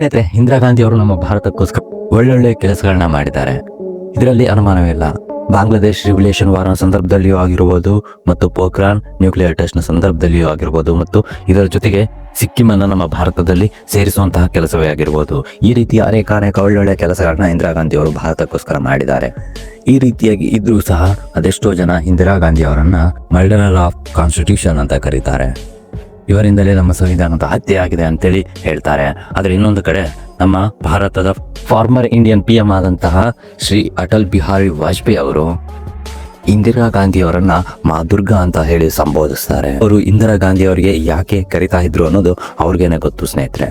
ಸ್ನೇಹಿತರೆ, ಇಂದಿರಾ ಗಾಂಧಿ ಅವರು ನಮ್ಮ ಭಾರತಕ್ಕೋಸ್ಕರ ಒಳ್ಳೊಳ್ಳೆ ಕೆಲಸಗಳನ್ನ ಮಾಡಿದ್ದಾರೆ. ಇದರಲ್ಲಿ ಅನುಮಾನವಿಲ್ಲ. ಬಾಂಗ್ಲಾದೇಶ್ ರಿವಲ್ಯೂಷನ್ ವಾರ ಸಂದರ್ಭದಲ್ಲಿಯೂ ಆಗಿರಬಹುದು, ಮತ್ತು ಪೋಖ್ರಾನ್ ನ್ಯೂಕ್ಲಿಯರ್ ಟೆಸ್ಟ್ ನ ಸಂದರ್ಭದಲ್ಲಿಯೂ ಆಗಿರಬಹುದು, ಮತ್ತು ಇದರ ಜೊತೆಗೆ ಸಿಕ್ಕಿಂ ಅನ್ನು ನಮ್ಮ ಭಾರತದಲ್ಲಿ ಸೇರಿಸುವಂತಹ ಕೆಲಸವೇ ಆಗಿರಬಹುದು. ಈ ರೀತಿಯ ಅನೇಕ ಒಳ್ಳೊಳ್ಳೆ ಕೆಲಸಗಳನ್ನ ಇಂದಿರಾ ಗಾಂಧಿ ಅವರು ಭಾರತಕ್ಕೋಸ್ಕರ ಮಾಡಿದ್ದಾರೆ. ಈ ರೀತಿಯಾಗಿ ಇದ್ರೂ ಸಹ ಅದೆಷ್ಟೋ ಜನ ಇಂದಿರಾ ಗಾಂಧಿ ಅವರನ್ನ ಮರ್ಡರರ್ ಆಫ್ ಕಾನ್ಸ್ಟಿಟ್ಯೂಷನ್ ಅಂತ ಕರೀತಾರೆ. ಇವರಿಂದಲೇ ನಮ್ಮ ಸಂವಿಧಾನದ ಹತ್ಯೆ ಆಗಿದೆ ಅಂತೇಳಿ ಹೇಳ್ತಾರೆ. ಆದರೆ ಇನ್ನೊಂದು ಕಡೆ ನಮ್ಮ ಭಾರತದ ಫಾರ್ಮರ್ ಇಂಡಿಯನ್ PM ಆದಂತಹ ಶ್ರೀ ಅಟಲ್ ಬಿಹಾರಿ ವಾಜಪೇಯಿ ಅವರು ಇಂದಿರಾ ಗಾಂಧಿ ಅವರನ್ನ ಮಾದುರ್ಗ ಅಂತ ಹೇಳಿ ಸಂಬೋಧಿಸ್ತಾರೆ. ಅವರು ಇಂದಿರಾ ಗಾಂಧಿ ಅವರಿಗೆ ಯಾಕೆ ಕರಿತಾ ಇದ್ರು ಅನ್ನೋದು ಅವ್ರಿಗೇನೆ ಗೊತ್ತು ಸ್ನೇಹಿತರೆ.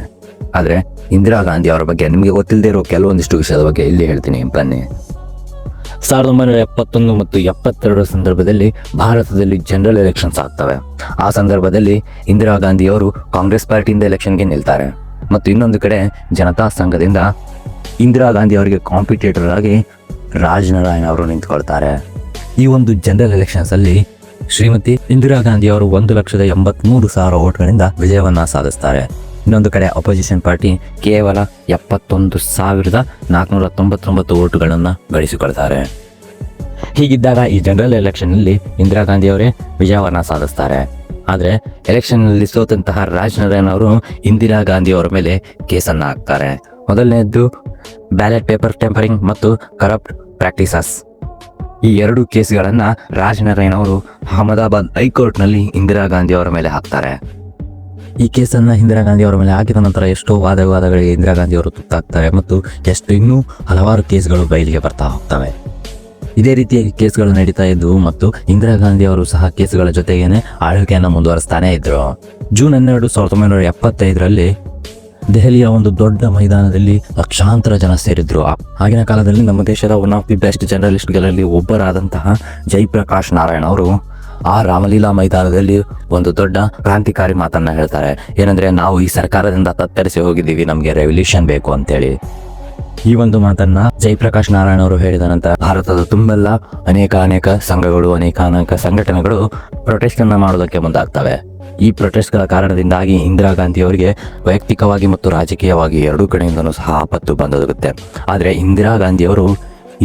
ಆದ್ರೆ ಇಂದಿರಾ ಗಾಂಧಿ ಅವರ ಬಗ್ಗೆ ನಿಮಗೆ ಗೊತ್ತಿಲ್ಲದೆ ಇರೋ ಕೆಲವೊಂದಿಷ್ಟು ವಿಷಯದ ಬಗ್ಗೆ ಇಲ್ಲಿ ಹೇಳ್ತೀನಿ, ಬನ್ನಿ. 1971 ಮತ್ತು 72 ಸಂದರ್ಭದಲ್ಲಿ ಭಾರತದಲ್ಲಿ ಜನರಲ್ ಎಲೆಕ್ಷನ್ಸ್ ಆಗ್ತವೆ. ಆ ಸಂದರ್ಭದಲ್ಲಿ ಇಂದಿರಾ ಗಾಂಧಿ ಅವರು ಕಾಂಗ್ರೆಸ್ ಪಾರ್ಟಿಯಿಂದ ಎಲೆಕ್ಷನ್ಗೆ ನಿಲ್ತಾರೆ, ಮತ್ತು ಇನ್ನೊಂದು ಕಡೆ ಜನತಾ ಸಂಘದಿಂದ ಇಂದಿರಾ ಗಾಂಧಿ ಅವರಿಗೆ ಕಾಂಪಿಟೇಟರ್ ಆಗಿ ರಾಜ್ ನಾರಾಯಣ್ ಅವರು ನಿಂತ್ಕೊಳ್ತಾರೆ. ಈ ಒಂದು ಜನರಲ್ ಎಲೆಕ್ಷನ್ಸ್ ಅಲ್ಲಿ ಶ್ರೀಮತಿ ಇಂದಿರಾ ಗಾಂಧಿ ಅವರು 1,83,000 ಓಟ್ಗಳಿಂದ ವಿಜಯವನ್ನ ಸಾಧಿಸ್ತಾರೆ. ಇನ್ನೊಂದು ಕಡೆ ಅಪೋಸಿಷನ್ ಪಾರ್ಟಿ ಕೇವಲ 71,499 ಓಟುಗಳನ್ನು ಗಳಿಸಿಕೊಳ್ತಾರೆ. ಹೀಗಿದ್ದಾಗ ಈ ಜನರಲ್ ಎಲೆಕ್ಷನ್ ನಲ್ಲಿ ಇಂದಿರಾ ಗಾಂಧಿ ಅವರೇ ವಿಜಯವನ್ನ ಸಾಧಿಸ್ತಾರೆ. ಆದ್ರೆ ಎಲೆಕ್ಷನ್ ನಲ್ಲಿ ಸೋತಂತಹ ರಾಜ್ ನಾರಾಯಣ್ ಅವರು ಇಂದಿರಾ ಗಾಂಧಿ ಅವರ ಮೇಲೆ ಕೇಸನ್ನ ಹಾಕ್ತಾರೆ. ಮೊದಲನೇದ್ದು ಬ್ಯಾಲೆಟ್ ಪೇಪರ್ ಟೆಂಪರಿಂಗ್ ಮತ್ತು ಕರಪ್ಟ್ ಪ್ರಾಕ್ಟೀಸಸ್. ಈ ಎರಡು ಕೇಸ್ಗಳನ್ನ ರಾಜ್ ನಾರಾಯಣ್ ಅವರು ಅಹಮದಾಬಾದ್ ಹೈಕೋರ್ಟ್ ನಲ್ಲಿ ಇಂದಿರಾ ಗಾಂಧಿ ಅವರ ಮೇಲೆ ಹಾಕ್ತಾರೆ. ಈ ಕೇಸನ್ನ ಇಂದಿರಾ ಗಾಂಧಿ ಅವರ ಮೇಲೆ ಹಾಕಿದ ನಂತರ ಎಷ್ಟೋ ವಾದಗಳಿಗೆ ಇಂದಿರಾ ಗಾಂಧಿ ಅವರು ತುತ್ತಾಗ್ತಾರೆ, ಮತ್ತು ಇನ್ನೂ ಹಲವಾರು ಕೇಸ್ಗಳು ಬಯಲಿಗೆ ಬರ್ತಾ ಹೋಗ್ತವೆ. ಇದೇ ರೀತಿಯಾಗಿ ಕೇಸ್ಗಳು ನಡೀತಾ ಇದ್ವು, ಮತ್ತು ಇಂದಿರಾ ಗಾಂಧಿ ಅವರು ಸಹ ಕೇಸ್ಗಳ ಜೊತೆಗೇನೆ ಆಳ್ವಿಕೆಯನ್ನು ಮುಂದುವರಿಸ್ತಾನೆ ಇದ್ರು. ಜೂನ್ 12, 1975ರಲ್ಲಿ ದೆಹಲಿಯ ಒಂದು ದೊಡ್ಡ ಮೈದಾನದಲ್ಲಿ ಲಕ್ಷಾಂತರ ಜನ ಸೇರಿದ್ರು. ಆಗಿನ ಕಾಲದಲ್ಲಿ ನಮ್ಮ ದೇಶದ ಒನ್ ಆಫ್ ದಿ ಬೆಸ್ಟ್ ಜರ್ನಲಿಸ್ಟ್ಗಳಲ್ಲಿ ಒಬ್ಬರಾದಂತಹ ಜಯಪ್ರಕಾಶ್ ನಾರಾಯಣ್ ಅವರು ಆ ರಾಮಲೀಲಾ ಮೈದಾನದಲ್ಲಿ ಒಂದು ದೊಡ್ಡ ಕ್ರಾಂತಿಕಾರಿ ಮಾತನ್ನ ಹೇಳ್ತಾರೆ. ಏನಂದ್ರೆ, ನಾವು ಈ ಸರ್ಕಾರದಿಂದ ತತ್ತರಿಸಿ ಹೋಗಿದ್ದೀವಿ, ನಮ್ಗೆ ರೆವಲ್ಯೂಷನ್ ಬೇಕು ಅಂತೇಳಿ. ಈ ಒಂದು ಮಾತನ್ನ ಜಯಪ್ರಕಾಶ್ ನಾರಾಯಣ್ ಅವರು ಹೇಳಿದ ನಂತರ ಭಾರತದ ತುಂಬೆಲ್ಲ ಅನೇಕ ಸಂಘಗಳು, ಅನೇಕ ಸಂಘಟನೆಗಳು ಪ್ರೊಟೆಸ್ಟ್ ಅನ್ನ ಮಾಡೋದಕ್ಕೆ ಮುಂದಾಗ್ತವೆ. ಈ ಪ್ರೊಟೆಸ್ಟ್ಗಳ ಕಾರಣದಿಂದಾಗಿ ಇಂದಿರಾ ಗಾಂಧಿ ಅವರಿಗೆ ವೈಯಕ್ತಿಕವಾಗಿ ಮತ್ತು ರಾಜಕೀಯವಾಗಿ ಎರಡೂ ಕಡೆಯಿಂದನೂ ಸಹ ಆಪತ್ತು ಬಂದೊದಗುತ್ತೆ. ಆದ್ರೆ ಇಂದಿರಾ ಗಾಂಧಿ ಅವರು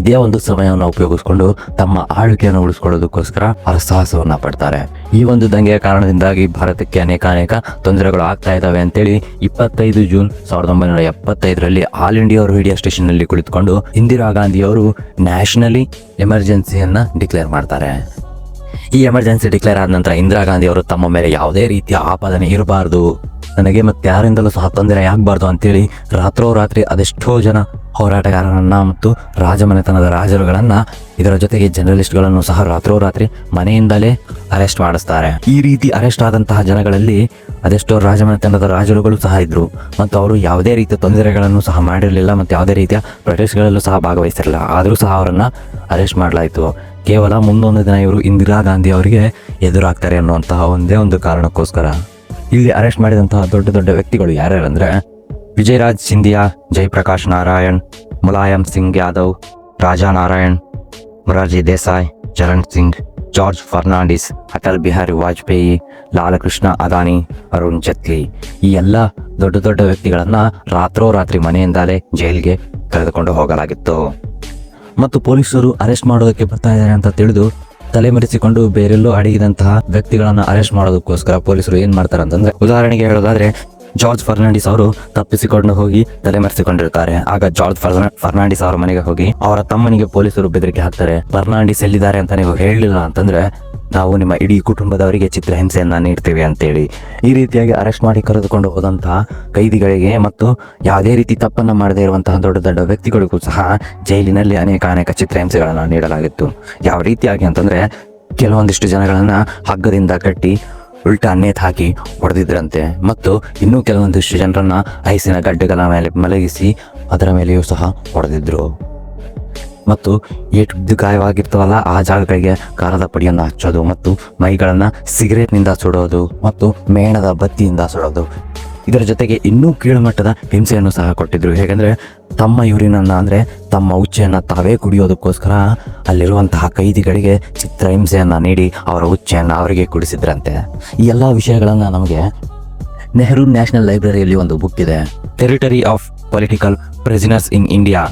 ಇದೇ ಒಂದು ಸಮಯವನ್ನು ಉಪಯೋಗಿಸಿಕೊಂಡು ತಮ್ಮ ಆಳ್ವಿಕೆಯನ್ನು ಉಳಿಸ್ಕೊಳ್ಳೋದಕ್ಕೋಸ್ಕರ ಹರಸಾಹಸವನ್ನ ಪಡ್ತಾರೆ. ಈ ಒಂದು ದಂಗೆಯ ಕಾರಣದಿಂದಾಗಿ ಭಾರತಕ್ಕೆ ಅನೇಕ ತೊಂದರೆಗಳು ಆಗ್ತಾ ಇದ್ದಾವೆ ಅಂತೇಳಿ 25 ಜೂನ್ 1975ರಲ್ಲಿ ಆಲ್ ಇಂಡಿಯಾ ರೇಡಿಯೋ ಸ್ಟೇಷನ್ ನಲ್ಲಿ ಕುಳಿತುಕೊಂಡು ಇಂದಿರಾ ಗಾಂಧಿ ಅವರು ನ್ಯಾಷನಲಿ ಎಮರ್ಜೆನ್ಸಿಯನ್ನ ಡಿಕ್ಲೇರ್ ಮಾಡ್ತಾರೆ. ಈ ಎಮರ್ಜೆನ್ಸಿ ಡಿಕ್ಲೇರ್ ಆದ ನಂತರ ಇಂದಿರಾ ಗಾಂಧಿ ಅವರು ತಮ್ಮ ಮೇಲೆ ಯಾವುದೇ ರೀತಿಯ ಆಪಾದನೆ ಇರಬಾರ್ದು, ನನಗೆ ಮತ್ತೆ ಯಾರಿಂದಲೂ ಸಹ ತೊಂದರೆ ಆಗಬಾರ್ದು ಅಂತೇಳಿ ರಾತ್ರೋರಾತ್ರಿ ಅದೆಷ್ಟೋ ಜನ ಹೋರಾಟಗಾರರನ್ನ ಮತ್ತು ರಾಜಮನೆತನದ ರಾಜರುಗಳನ್ನ, ಇದರ ಜೊತೆಗೆ ಜರ್ನಲಿಸ್ಟ್ಗಳನ್ನು ಸಹ ರಾತ್ರೋರಾತ್ರಿ ಮನೆಯಿಂದಲೇ ಅರೆಸ್ಟ್ ಮಾಡಿಸ್ತಾರೆ. ಈ ರೀತಿ ಅರೆಸ್ಟ್ ಆದಂತಹ ಜನಗಳಲ್ಲಿ ಅದೆಷ್ಟೋ ರಾಜಮನೆತನದ ರಾಜರುಗಳು ಸಹ ಇದ್ರು, ಮತ್ತು ಅವರು ಯಾವುದೇ ರೀತಿಯ ತೊಂದರೆಗಳನ್ನು ಸಹ ಮಾಡಿರಲಿಲ್ಲ, ಮತ್ತು ಯಾವುದೇ ರೀತಿಯ ಪ್ರೊಟೆಸ್ಟ್ಗಳಲ್ಲೂ ಸಹ ಭಾಗವಹಿಸಿರಲಿಲ್ಲ. ಆದರೂ ಸಹ ಅವರನ್ನ ಅರೆಸ್ಟ್ ಮಾಡಲಾಯಿತು. ಕೇವಲ ಮುಂದೊಂದು ದಿನ ಇವರು ಇಂದಿರಾ ಗಾಂಧಿ ಅವರಿಗೆ ಎದುರಾಗ್ತಾರೆ ಅನ್ನುವಂತಹ ಒಂದೇ ಒಂದು ಕಾರಣಕ್ಕೋಸ್ಕರ. ಇಲ್ಲಿ ಅರೆಸ್ಟ್ ಮಾಡಿದಂತಹ ದೊಡ್ಡ ವ್ಯಕ್ತಿಗಳು ಯಾರ್ಯಾರಂದ್ರೆ ವಿಜಯರಾಜ್ ಸಿಂಧಿಯಾ, ಜಯಪ್ರಕಾಶ್ ನಾರಾಯಣ್, ಮುಲಾಯಂ ಸಿಂಗ್ ಯಾದವ್, ರಾಜಾ ನಾರಾಯಣ್, ಮೊರಾರ್ಜಿ ದೇಸಾಯಿ, ಚರಣ್ ಸಿಂಗ್, ಜಾರ್ಜ್ ಫರ್ನಾಂಡಿಸ್, ಅಟಲ್ ಬಿಹಾರಿ ವಾಜಪೇಯಿ, ಲಾಲಕೃಷ್ಣ ಅದಾನಿ, ಅರುಣ್ ಜೇಟ್ಲಿ, ಈ ಎಲ್ಲ ದೊಡ್ಡ ವ್ಯಕ್ತಿಗಳನ್ನ ರಾತ್ರೋರಾತ್ರಿ ಮನೆಯಿಂದಲೇ ಜೈಲಿಗೆ ಕರೆದುಕೊಂಡು ಹೋಗಲಾಗಿತ್ತು. ಮತ್ತು ಪೊಲೀಸರು ಅರೆಸ್ಟ್ ಮಾಡೋದಕ್ಕೆ ಬರ್ತಾ ಇದ್ದಾರೆ ಅಂತ ತಿಳಿದು ತಲೆಮರೆಸಿಕೊಂಡು ಬೇರೆಲ್ಲೋ ಅಡಗಿದಂತಹ ವ್ಯಕ್ತಿಗಳನ್ನ ಅರೆಸ್ಟ್ ಮಾಡೋದಕ್ಕೋಸ್ಕರ ಪೊಲೀಸರು ಏನ್ ಮಾಡ್ತಾರೆ ಅಂತಂದ್ರೆ, ಉದಾಹರಣೆಗೆ ಹೇಳೋದಾದ್ರೆ ಜಾರ್ಜ್ ಫರ್ನಾಂಡಿಸ್ ಅವರು ತಪ್ಪಿಸಿಕೊಂಡು ಹೋಗಿ ತಲೆಮರೆಸಿಕೊಂಡಿರ್ತಾರೆ. ಆಗ ಜಾರ್ಜ್ ಫರ್ನಾಂಡಿಸ್ ಅವರ ಮನೆಗೆ ಹೋಗಿ ಅವರ ತಮ್ಮನಿಗೆ ಪೊಲೀಸರು ಬೆದರಿಕೆ ಹಾಕ್ತಾರೆ. ಫರ್ನಾಂಡಿಸ್ ಎಲ್ಲಿದ್ದಾರೆ ಅಂತ ನೀವು ಹೇಳಲಿಲ್ಲ ಅಂತಂದ್ರೆ ನಾವು ನಿಮ್ಮ ಇಡೀ ಕುಟುಂಬದವರಿಗೆ ಚಿತ್ರಹಿಂಸೆಯನ್ನ ನೀಡ್ತೇವೆ ಅಂತೇಳಿ. ಈ ರೀತಿಯಾಗಿ ಅರೆಸ್ಟ್ ಮಾಡಿ ಕರೆದುಕೊಂಡು ಹೋದಂತಹ ಕೈದಿಗಳಿಗೆ ಮತ್ತು ಯಾವುದೇ ರೀತಿ ತಪ್ಪನ್ನ ಮಾಡದೇ ಇರುವಂತಹ ದೊಡ್ಡ ವ್ಯಕ್ತಿಗಳಿಗೂ ಸಹ ಜೈಲಿನಲ್ಲಿ ಅನೇಕ ಚಿತ್ರಹಿಂಸೆಗಳನ್ನ ನೀಡಲಾಗಿತ್ತು. ಯಾವ ರೀತಿಯಾಗಿ ಅಂತಂದ್ರೆ, ಕೆಲವೊಂದಿಷ್ಟು ಜನಗಳನ್ನ ಹಗ್ಗದಿಂದ ಕಟ್ಟಿ ಉಲ್ಟಾ ನೇತ್ ಹಾಕಿ ಹೊಡೆದಿದ್ರಂತೆ, ಮತ್ತು ಇನ್ನೂ ಕೆಲವೊಂದಿಷ್ಟು ಜನರನ್ನ ಐಸಿನ ಗಡ್ಡೆಗಳ ಮೇಲೆ ಮಲಗಿಸಿ ಅದರ ಮೇಲೆಯೂ ಸಹ ಹೊಡೆದಿದ್ರು. ಮತ್ತು ಏಟು ಗಾಯವಾಗಿರ್ತವಲ್ಲ ಆ ಜಾಗಗಳಿಗೆ ಖಾರದ ಪುಡಿಯನ್ನು ಹಚ್ಚೋದು, ಮತ್ತು ಮೈಗಳನ್ನ ಸಿಗರೇಟ್ನಿಂದ ಸುಡೋದು, ಮತ್ತು ಮೇಣದ ಬತ್ತಿಯಿಂದ ಸುಡೋದು. ಇದರ ಜೊತೆಗೆ ಇನ್ನೂ ಕೀಳುಮಟ್ಟದ ಹಿಂಸೆಯನ್ನು ಸಹ ಕೊಟ್ಟಿದ್ರು. ಹೇಗೆಂದ್ರೆ, ತಮ್ಮ ಯೂರಿನನ್ನ ಅಂದ್ರೆ ತಮ್ಮ ಉಚ್ಚೆಯನ್ನ ತಾವೇ ಕುಡಿಯೋದಕ್ಕೋಸ್ಕರ ಅಲ್ಲಿರುವಂತಹ ಕೈದಿಗಳಿಗೆ ಚಿತ್ರಹಿಂಸೆಯನ್ನ ನೀಡಿ ಅವರ ಉಚ್ಚೆಯನ್ನ ಅವರಿಗೆ ಕುಡಿಸಿದ್ರಂತೆ. ಈ ಎಲ್ಲ ವಿಷಯಗಳನ್ನ ನಮಗೆ ನೆಹರು ನ್ಯಾಷನಲ್ ಲೈಬ್ರರಿಯಲ್ಲಿ ಒಂದು ಬುಕ್ ಇದೆ, territory of political prisoners in India.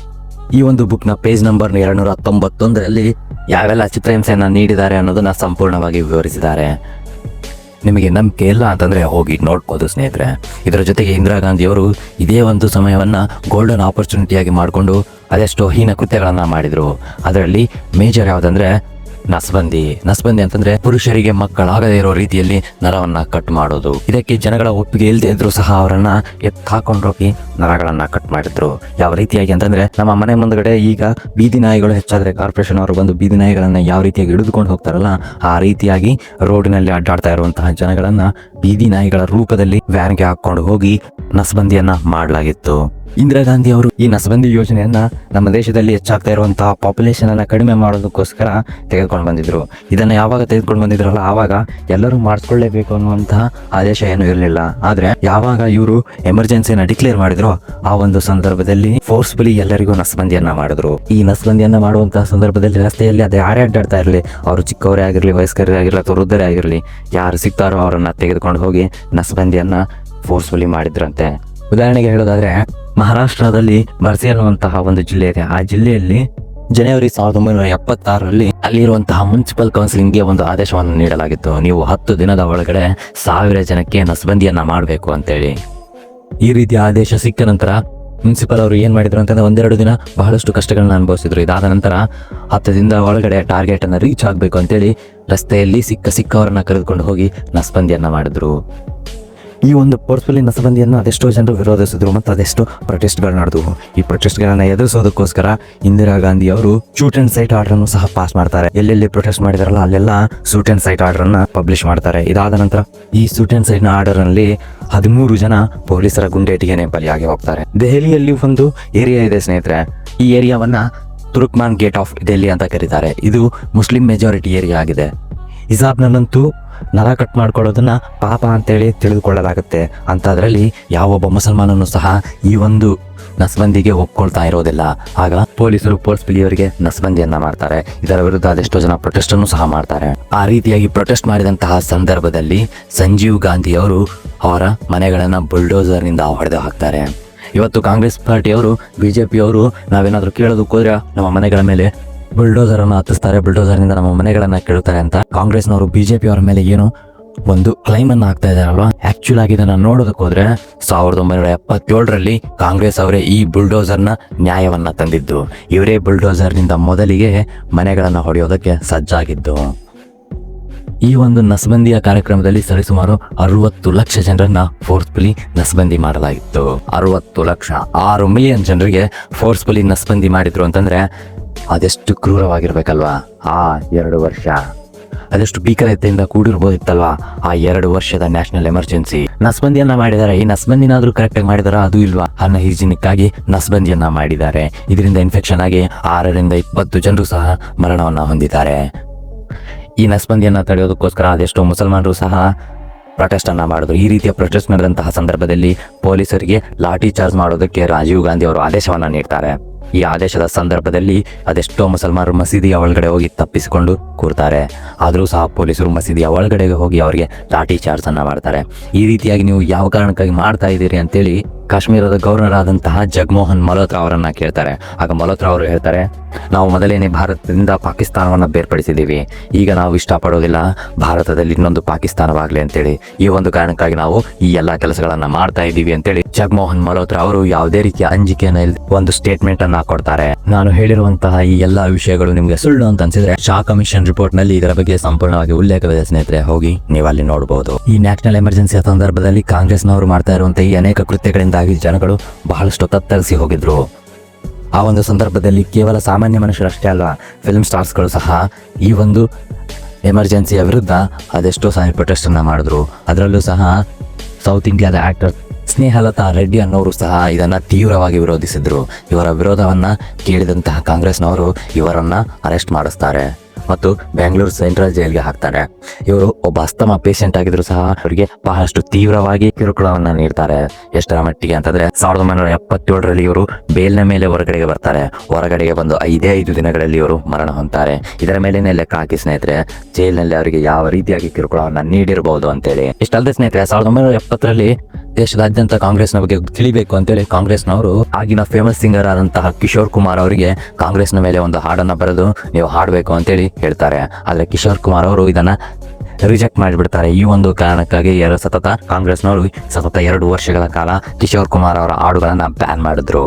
ಈ ಒಂದು ಬುಕ್ನ ಪೇಜ್ ನಂಬರ್ 291ರಲ್ಲಿ ಯಾವೆಲ್ಲ ಚಿತ್ರಹಿಂಸೆಯನ್ನ ನೀಡಿದ್ದಾರೆ ಅನ್ನೋದನ್ನ ಸಂಪೂರ್ಣವಾಗಿ ವಿವರಿಸಿದ್ದಾರೆ. ನಿಮಗೆ ನಂಬಿಕೆ ಇಲ್ಲ ಅಂತಂದ್ರೆ ಹೋಗಿ ನೋಡ್ಬೋದು ಸ್ನೇಹಿತರೆ. ಇದರ ಜೊತೆಗೆ ಇಂದಿರಾ ಗಾಂಧಿಯವರು ಇದೇ ಒಂದು ಸಮಯವನ್ನ ಗೋಲ್ಡನ್ ಆಪರ್ಚುನಿಟಿಯಾಗಿ ಮಾಡಿಕೊಂಡು ಅದೆಷ್ಟೋ ಹೀನ ಕೃತ್ಯಗಳನ್ನ ಮಾಡಿದ್ರು. ಅದರಲ್ಲಿ ಮೇಜರ್ ಯಾವುದಂದ್ರೆ ನಸ್ಬಂದಿ ಅಂತಂದ್ರೆ ಪುರುಷರಿಗೆ ಮಕ್ಕಳಾಗದೇ ಇರೋ ರೀತಿಯಲ್ಲಿ ನರವನ್ನ ಕಟ್ ಮಾಡೋದು. ಇದಕ್ಕೆ ಜನಗಳ ಒಪ್ಪಿಗೆ ಇಲ್ಲದೆ ಇದ್ರು ಸಹ ಅವರನ್ನ ಹಾಕೊಂಡೋಗಿ ನರಗಳನ್ನ ಕಟ್ ಮಾಡಿದ್ರು. ಯಾವ ರೀತಿಯಾಗಿ ಅಂತಂದ್ರೆ ನಮ್ಮ ಮನೆ ಮುಂದ್ಗಡೆ ಈಗ ಬೀದಿ ನಾಯಿಗಳು ಹೆಚ್ಚಾದ್ರೆ ಕಾರ್ಪೊರೇಷನ್ ಅವರು ಬಂದು ಬೀದಿ ನಾಯಿಗಳನ್ನ ಯಾವ ರೀತಿಯಾಗಿ ಹಿಡಿದುಕೊಂಡು ಹೋಗ್ತಾರಲ್ಲ, ಆ ರೀತಿಯಾಗಿ ರೋಡಿನಲ್ಲಿ ಅಡ್ಡಾಡ್ತಾ ಇರುವಂತಹ ಜನಗಳನ್ನ ಬೀದಿ ನಾಯಿಗಳ ರೂಪದಲ್ಲಿ ವ್ಯಾನ್ಗೆ ಹಾಕೊಂಡು ಹೋಗಿ ನಸ್ಬಂದಿಯನ್ನ ಮಾಡಲಾಗಿತ್ತು. ಇಂದಿರಾ ಗಾಂಧಿ ಅವರು ಈ ನಸ್ಬಂದಿ ಯೋಜನೆಯನ್ನ ನಮ್ಮ ದೇಶದಲ್ಲಿ ಹೆಚ್ಚಾಗ್ತಾ ಇರುವಂತಹ ಪಾಪ್ಯುಲೇಷನ್ ಅನ್ನ ಕಡಿಮೆ ಮಾಡೋದಕ್ಕೋಸ್ಕರ ತೆಗೆದುಕೊಂಡು ಬಂದಿದ್ರು. ಇದನ್ನ ಯಾವಾಗ ತೆಗೆದುಕೊಂಡು ಬಂದಿದ್ರಲ್ಲ ಆವಾಗ ಎಲ್ಲರೂ ಮಾಡಿಸ್ಕೊಳ್ಳೇಬೇಕು ಅನ್ನುವಂತಹ ಆದೇಶ ಏನು ಇರಲಿಲ್ಲ. ಆದ್ರೆ ಯಾವಾಗ ಇವರು ಎಮರ್ಜೆನ್ಸಿನ ಡಿಕ್ಲೇರ್ ಮಾಡಿದ್ರು ಆ ಒಂದು ಸಂದರ್ಭದಲ್ಲಿ ಫೋರ್ಸ್ಫುಲಿ ಎಲ್ಲರಿಗೂ ನಸ್ಬಂದಿಯನ್ನ ಮಾಡಿದ್ರು. ಈ ನಸ್ಬಂದಿಯನ್ನ ಮಾಡುವಂತಹ ಸಂದರ್ಭದಲ್ಲಿ ರಸ್ತೆಯಲ್ಲಿ ಅದು ಯಾರೇ ಅಡ್ಡಾಡ್ತಾ ಇರಲಿ, ಅವರು ಚಿಕ್ಕವರೇ ಆಗಿರ್ಲಿ, ವಯಸ್ಕರೇ ಆಗಿರ್ಲಿ ಅಥವಾ ವೃದ್ಧರೇ ಆಗಿರ್ಲಿ, ಯಾರು ಸಿಗ್ತಾರೋ ಅವರನ್ನ ತೆಗೆದುಕೊಂಡು ಹೋಗಿ ನಸ್ಬಂದಿಯನ್ನ ಫೋರ್ಸ್ಫುಲಿ ಮಾಡಿದ್ರಂತೆ. ಉದಾಹರಣೆಗೆ ಹೇಳೋದಾದ್ರೆ ಮಹಾರಾಷ್ಟ್ರದಲ್ಲಿ ಬರ್ಸಿ ಅನ್ನುವಂತಹ ಒಂದು ಜಿಲ್ಲೆ ಇದೆ. ಆ ಜಿಲ್ಲೆಯಲ್ಲಿ ಜನವರಿ 1976ರಲ್ಲಿ ಅಲ್ಲಿರುವಂತಹ ಮುನ್ಸಿಪಲ್ ಕೌನ್ಸಿಲಿಂಗ್ಗೆ ಒಂದು ಆದೇಶವನ್ನು ನೀಡಲಾಗಿತ್ತು. ನೀವು 10 ದಿನದ ಒಳಗಡೆ 1000 ಜನಕ್ಕೆ ನಸ್ಬಂದಿಯನ್ನ ಮಾಡಬೇಕು ಅಂತೇಳಿ. ಈ ರೀತಿಯ ಆದೇಶ ಸಿಕ್ಕ ನಂತರ ಮುನ್ಸಿಪಲ್ ಅವರು ಏನ್ ಮಾಡಿದ್ರು ಅಂತಂದ್ರೆ 1-2 ದಿನ ಬಹಳಷ್ಟು ಕಷ್ಟಗಳನ್ನ ಅನುಭವಿಸಿದ್ರು. ಇದಾದ ನಂತರ 10 ದಿನದ ಒಳಗಡೆ ಟಾರ್ಗೆಟ್ ಅನ್ನ ರೀಚ್ ಆಗ್ಬೇಕು ಅಂತೇಳಿ ರಸ್ತೆಯಲ್ಲಿ ಸಿಕ್ಕವರನ್ನ ಕರೆದುಕೊಂಡು ಹೋಗಿ ನಸ್ಬಂದಿಯನ್ನ ಮಾಡಿದ್ರು. ಈ ಒಂದು ಫೋರ್ಸ್ಫುಲಿ ನಸ್ಬಂದಿಯನ್ನು ಅದೆಷ್ಟೋ ಜನರು ವಿರೋಧಿಸಿದ್ರು ಮತ್ತು ಅದೆಷ್ಟೋ ಪ್ರೊಟೆಸ್ಟ್ಗಳು ನಡೆದವು. ಈ ಪ್ರೊಟೆಸ್ಟ್ಗಳನ್ನ ಎದುರಿಸೋದಕ್ಕೋಸ್ಕರ ಇಂದಿರಾ ಗಾಂಧಿ ಅವರು ಶೂಟ್ ಅಂಡ್ ಸೈಟ್ ಆರ್ಡರ್ ಅನ್ನು ಸಹ ಪಾಸ್ ಮಾಡ್ತಾರೆ. ಎಲ್ಲೆಲ್ಲಿ ಪ್ರೊಟೆಸ್ಟ್ ಮಾಡಿದಾರಲ್ಲ ಅಲ್ಲೆಲ್ಲ ಶೂಟ್ ಅಂಡ್ ಸೈಟ್ ಆರ್ಡರ್ ಅನ್ನ ಪಬ್ಲಿಷ್ ಮಾಡ್ತಾರೆ. ಇದಾದ ನಂತರ ಈ ಶೂಟ್ ಅಂಡ್ ಸೈಟ್ ಆರ್ಡರ್ ನಲ್ಲಿ 13 ಜನ ಪೊಲೀಸರ ಗುಂಡೇಟಿಗೆ ಬಲಿಯಾಗಿ ಹೋಗ್ತಾರೆ. ದೆಹಲಿಯಲ್ಲಿ ಒಂದು ಏರಿಯಾ ಇದೆ ಸ್ನೇಹಿತರೆ. ಈ ಏರಿಯಾವನ್ನ ತುರ್ಕ್ಮಾನ್ ಗೇಟ್ ಆಫ್ ದೆಹಲಿ ಅಂತ ಕರೀತಾರೆ. ಇದು ಮುಸ್ಲಿಂ ಮೆಜಾರಿಟಿ ಏರಿಯಾ ಆಗಿದೆ. ಹಿಜಾಬ್ನಲ್ಲಂತೂ ನರ ಕಟ್ ಮಾಡ್ಕೊಳ್ಳೋದನ್ನ ಪಾಪ ಅಂತೇಳಿ ತಿಳಿದುಕೊಳ್ಳಲಾಗುತ್ತೆ. ಅಂತದ್ರಲ್ಲಿ ಯಾವೊಬ್ಬ ಮುಸಲ್ಮಾನನು ಸಹ ಈ ಒಂದು ನಸ್ಬಂದಿಗೆ ಒಪ್ಕೊಳ್ತಾ ಇರೋದಿಲ್ಲ. ಆಗ ಪೊಲೀಸರು ಫೋರ್ಸ್ಫುಲಿ ಅವರಿಗೆ ನಸ್ಬಂದಿಯನ್ನ ಮಾಡ್ತಾರೆ. ಇದರ ವಿರುದ್ಧ ಅದೆಷ್ಟೋ ಜನ ಪ್ರೊಟೆಸ್ಟ್ ಅನ್ನು ಸಹ ಮಾಡ್ತಾರೆ. ಆ ರೀತಿಯಾಗಿ ಪ್ರೊಟೆಸ್ಟ್ ಮಾಡಿದಂತಹ ಸಂದರ್ಭದಲ್ಲಿ ಸಂಜೀವ್ ಗಾಂಧಿ ಅವರು ಅವರ ಮನೆಗಳನ್ನ ಬುಲ್ಡೋಸರ್ ನಿಂದ ಹೊಡೆದು ಹಾಕ್ತಾರೆ. ಇವತ್ತು ಕಾಂಗ್ರೆಸ್ ಪಾರ್ಟಿಯವರು, ಬಿಜೆಪಿಯವರು ನಾವೇನಾದ್ರೂ ಕೇಳೋದಕ್ಕೆ ಹೋದ್ರೆ ನಮ್ಮ ಮನೆಗಳ ಮೇಲೆ ಬುಲ್ಡೋಸರ್ ಅನ್ನು ಹತ್ತಿಸ್ತಾರೆ, ಬುಲ್ಡೋಸರ್ ನಿಂದ ನಮ್ಮ ಮನೆಗಳನ್ನ ಕೇಳುತ್ತಾರೆ ಅಂತ ಕಾಂಗ್ರೆಸ್ನವರು ಬಿಜೆಪಿ ಅವರ ಮೇಲೆ ಏನು ಒಂದು ಕ್ಲೈಮ್ ಅನ್ನು ಆಗ್ತಾ ಇದಾರಲ್ವಾ. ಆಕ್ಚುಲ್ ಆಗಿ ಇದನ್ನ ನೋಡೋದಕ್ಕೆ ಹೋದ್ರೆ 1977ರಲ್ಲಿ ಕಾಂಗ್ರೆಸ್ ಅವರೇ ಈ ಬುಲ್ಡೋಸರ್ನ ನ್ಯಾಯವನ್ನ ತಂದಿದ್ದು. ಇವರೇ ಬುಲ್ಡೋಸರ್ ನಿಂದ ಮೊದಲಿಗೆ ಮನೆಗಳನ್ನ ಹೊಡೆಯೋದಕ್ಕೆ ಸಜ್ಜಾಗಿದ್ದು. ಈ ಒಂದು ನಸ್ಬಂದಿಯ ಕಾರ್ಯಕ್ರಮದಲ್ಲಿ ಸರಿಸುಮಾರು 60 ಲಕ್ಷ ಜನರನ್ನ ಫೋರ್ಸ್ಫುಲಿ ನಸ್ಬಂದಿ ಮಾಡಲಾಗಿತ್ತು. 60 ಲಕ್ಷ, 6 ಮಿಲಿಯನ್ ಜನರಿಗೆ ಫೋರ್ಸ್ಫುಲಿ ನಸ್ಬಂದಿ ಮಾಡಿದ್ರು ಅಂತಂದ್ರೆ ಅದೆಷ್ಟು ಕ್ರೂರವಾಗಿರ್ಬೇಕಲ್ವಾ. ಆ 2 ವರ್ಷ ಅದೆಷ್ಟು ಭೀಕರತೆಯಿಂದ ಕೂಡಿರ್ಬೋದಿತ್ತಲ್ವಾ. ಆ 2 ವರ್ಷದ ನ್ಯಾಷನಲ್ ಎಮರ್ಜೆನ್ಸಿ ನಸ್ಬಂದಿಯನ್ನ ಮಾಡಿದ್ದಾರೆ. ಈ ನಸ್ಬಂದಿನಾದ್ರೂ ಕರೆಕ್ಟ್ ಆಗಿ ಮಾಡಿದಾರ ಅದು ಇಲ್ವಾ? ಅನ್ಹೈಜಿನಿಕ್ ಆಗಿ ನಸ್ಬಂದಿಯನ್ನ ಮಾಡಿದ್ದಾರೆ. ಇದರಿಂದ ಇನ್ಫೆಕ್ಷನ್ ಆಗಿ 6ರಿಂದ 20 ಜನರು ಸಹ ಮರಣವನ್ನ ಹೊಂದಿದ್ದಾರೆ. ಈ ನಸ್ಬಂದಿಯನ್ನ ತಡೆಯೋದಕ್ಕೋಸ್ಕರ ಅದೆಷ್ಟೋ ಮುಸಲ್ಮಾನರು ಸಹ ಪ್ರೊಟೆಸ್ಟ್ ಅನ್ನ ಮಾಡಿದ್ರು. ಈ ರೀತಿಯ ಪ್ರೊಟೆಸ್ಟ್ ನಡೆದಂತಹ ಸಂದರ್ಭದಲ್ಲಿ ಪೊಲೀಸರಿಗೆ ಲಾಠಿ ಚಾರ್ಜ್ ಮಾಡೋದಕ್ಕೆ ರಾಜೀವ್ ಗಾಂಧಿ ಅವರು ಆದೇಶವನ್ನ ನೀಡ್ತಾರೆ. ಈ ಆದೇಶದ ಸಂದರ್ಭದಲ್ಲಿ ಅದೆಷ್ಟೋ ಮುಸಲ್ಮಾನರು ಮಸೀದಿಯ ಒಳಗಡೆ ಹೋಗಿ ತಪ್ಪಿಸಿಕೊಂಡು ಕೂರ್ತಾರೆ. ಆದರೂ ಸಹ ಪೊಲೀಸರು ಮಸೀದಿಯ ಒಳಗಡೆಗೆ ಹೋಗಿ ಅವರಿಗೆ ಲಾಠಿ ಚಾರ್ಜ್ ಅನ್ನ ಮಾಡ್ತಾರೆ. ಈ ರೀತಿಯಾಗಿ ನೀವು ಯಾವ ಕಾರಣಕ್ಕಾಗಿ ಮಾಡ್ತಾ ಇದ್ದೀರಿ ಅಂತೇಳಿ ಕಾಶ್ಮೀರದ ಗವರ್ನರ್ ಆದಂತಹ ಜಗಮೋಹನ್ ಮಲ್ಹೋತ್ರಾ ಅವರನ್ನ ಕೇಳ್ತಾರೆ. ಆಗ ಮಲ್ಹೋತ್ರಾ ಅವರು ಹೇಳ್ತಾರೆ, ನಾವು ಮೊದಲೇನೆ ಭಾರತದಿಂದ ಪಾಕಿಸ್ತಾನವನ್ನ ಬೇರ್ಪಡಿಸಿದ್ದೀವಿ. ಈಗ ನಾವು ಇಷ್ಟಪಡೋದಿಲ್ಲ ಭಾರತದಲ್ಲಿ ಇನ್ನೊಂದು ಪಾಕಿಸ್ತಾನವಾಗ್ಲಿ ಅಂತೇಳಿ. ಈ ಒಂದು ಕಾರಣಕ್ಕಾಗಿ ನಾವು ಈ ಎಲ್ಲಾ ಕೆಲಸಗಳನ್ನ ಮಾಡ್ತಾ ಇದ್ದೀವಿ ಅಂತೇಳಿ ಜಗಮೋಹನ್ ಮಲ್ಹೋತ್ರಾ ಅವರು ಯಾವುದೇ ರೀತಿಯ ಅಂಜಿಕೆಯನ್ನ ಒಂದು ಸ್ಟೇಟ್ಮೆಂಟ್ ಅನ್ನ ಕೊಡ್ತಾರೆ. ನಾನು ಹೇಳಿರುವಂತಹ ಈ ಎಲ್ಲಾ ವಿಷಯಗಳು ನಿಮ್ಗೆ ಸುಳ್ಳು ಅಂತ ಅನ್ಸಿದ್ರೆ ಶಾ ಕಮಿಷನ್ ರಿಪೋರ್ಟ್ ನಲ್ಲಿ ಇದರ ಬಗ್ಗೆ ಸಂಪೂರ್ಣವಾಗಿ ಉಲ್ಲೇಖವಿದೆ ಸ್ನೇಹಿತರೆ, ಹೋಗಿ ನೀವು ಅಲ್ಲಿ ನೋಡಬಹುದು. ಈ ನ್ಯಾಷನಲ್ ಎಮರ್ಜೆನ್ಸಿಯ ಸಂದರ್ಭದಲ್ಲಿ ಕಾಂಗ್ರೆಸ್ನವರು ಮಾಡ್ತಾ ಇರುವಂತಹ ಈ ಅನೇಕ ಕೃತ್ಯಗಳಿಂದಾಗಿ ಜನಗಳು ಬಹಳಷ್ಟು ತತ್ತರಿಸಿ ಹೋಗಿದ್ರು. ಆ ಒಂದು ಸಂದರ್ಭದಲ್ಲಿ ಕೇವಲ ಸಾಮಾನ್ಯ ಮನುಷ್ಯರಷ್ಟೇ ಅಲ್ಲ, ಫಿಲ್ಮ್ ಸ್ಟಾರ್ಸ್ಗಳು ಸಹ ಈ ಒಂದು ಎಮರ್ಜೆನ್ಸಿಯ ವಿರುದ್ಧ ಅದೆಷ್ಟೋ ಸಹ ಪ್ರೊಟೆಸ್ಟ್ ಅನ್ನ ಮಾಡಿದ್ರು. ಅದರಲ್ಲೂ ಸಹ ಸೌತ್ ಇಂಡಿಯಾದ ಆಕ್ಟರ್ ಸ್ನೇಹಲತಾ ರೆಡ್ಡಿ ಅನ್ನೋರು ಸಹ ಇದನ್ನ ತೀವ್ರವಾಗಿ ವಿರೋಧಿಸಿದ್ರು. ಇವರ ವಿರೋಧವನ್ನ ಕೇಳಿದಂತಹ ಕಾಂಗ್ರೆಸ್ನವರು ಇವರನ್ನ ಅರೆಸ್ಟ್ ಮಾಡಿಸ್ತಾರೆ. ಮತ್ತು ಬೆಂಗಳೂರು ಸೆಂಟ್ರಲ್ ಜೈಲ್ಗೆ ಹಾಕ್ತಾರೆ. ಇವರು ಒಬ್ಬ ಅಸ್ತಮಾ ಪೇಷಂಟ್ ಆಗಿದ್ರು ಸಹ ಅವರಿಗೆ ಬಹಳಷ್ಟು ತೀವ್ರವಾಗಿ ಕಿರುಕುಳವನ್ನ ನೀಡ್ತಾರೆ. ಎಷ್ಟರ ಮಟ್ಟಿಗೆ ಅಂತಂದ್ರೆ 1977ರಲ್ಲಿ ಇವರು ಬೇಲ್ನ ಮೇಲೆ ಹೊರಗಡೆಗೆ ಬರ್ತಾರೆ. ಹೊರಗಡೆಗೆ ಬಂದು 5 ದಿನಗಳಲ್ಲಿ ಇವರು ಮರಣ ಹೊಂತಾರೆ. ಇದರ ಮೇಲೆನೆ ಲೆಕ್ಕ ಹಾಕಿ ಸ್ನೇಹಿತರೆ, ಜೈಲಿನಲ್ಲಿ ಅವರಿಗೆ ಯಾವ ರೀತಿಯಾಗಿ ಕಿರುಕುಳವನ್ನ ನೀಡಿರಬಹುದು ಅಂತೇಳಿ. ಇಷ್ಟಲ್ಲದೆ ಸ್ನೇಹಿತರೆ, 1970ರಲ್ಲಿ ದೇಶದಾದ್ಯಂತ ಕಾಂಗ್ರೆಸ್ನ ಬಗ್ಗೆ ತಿಳಿಬೇಕು ಅಂತೇಳಿ ಕಾಂಗ್ರೆಸ್ನವರು ಆಗಿನ ಫೇಮಸ್ ಸಿಂಗರ್ ಆದಂತಹ ಕಿಶೋರ್ ಕುಮಾರ್ ಅವರಿಗೆ ಕಾಂಗ್ರೆಸ್ನ ಮೇಲೆ ಒಂದು ಹಾಡನ್ನ ಬರೆದು ನೀವು ಹಾಡಬೇಕು ಅಂತೇಳಿ ಹೇಳ್ತಾರೆ. ಆದ್ರೆ ಕಿಶೋರ್ ಕುಮಾರ್ ಅವರು ಇದನ್ನ ರಿಜೆಕ್ಟ್ ಮಾಡಿಬಿಡ್ತಾರೆ. ಈ ಒಂದು ಕಾರಣಕ್ಕಾಗಿ ಕಾಂಗ್ರೆಸ್ನವರು ಸತತ 2 ವರ್ಷಗಳ ಕಾಲ ಕಿಶೋರ್ ಕುಮಾರ್ ಅವರ ಹಾಡುಗಳನ್ನ ಬ್ಯಾನ್ ಮಾಡಿದ್ರು.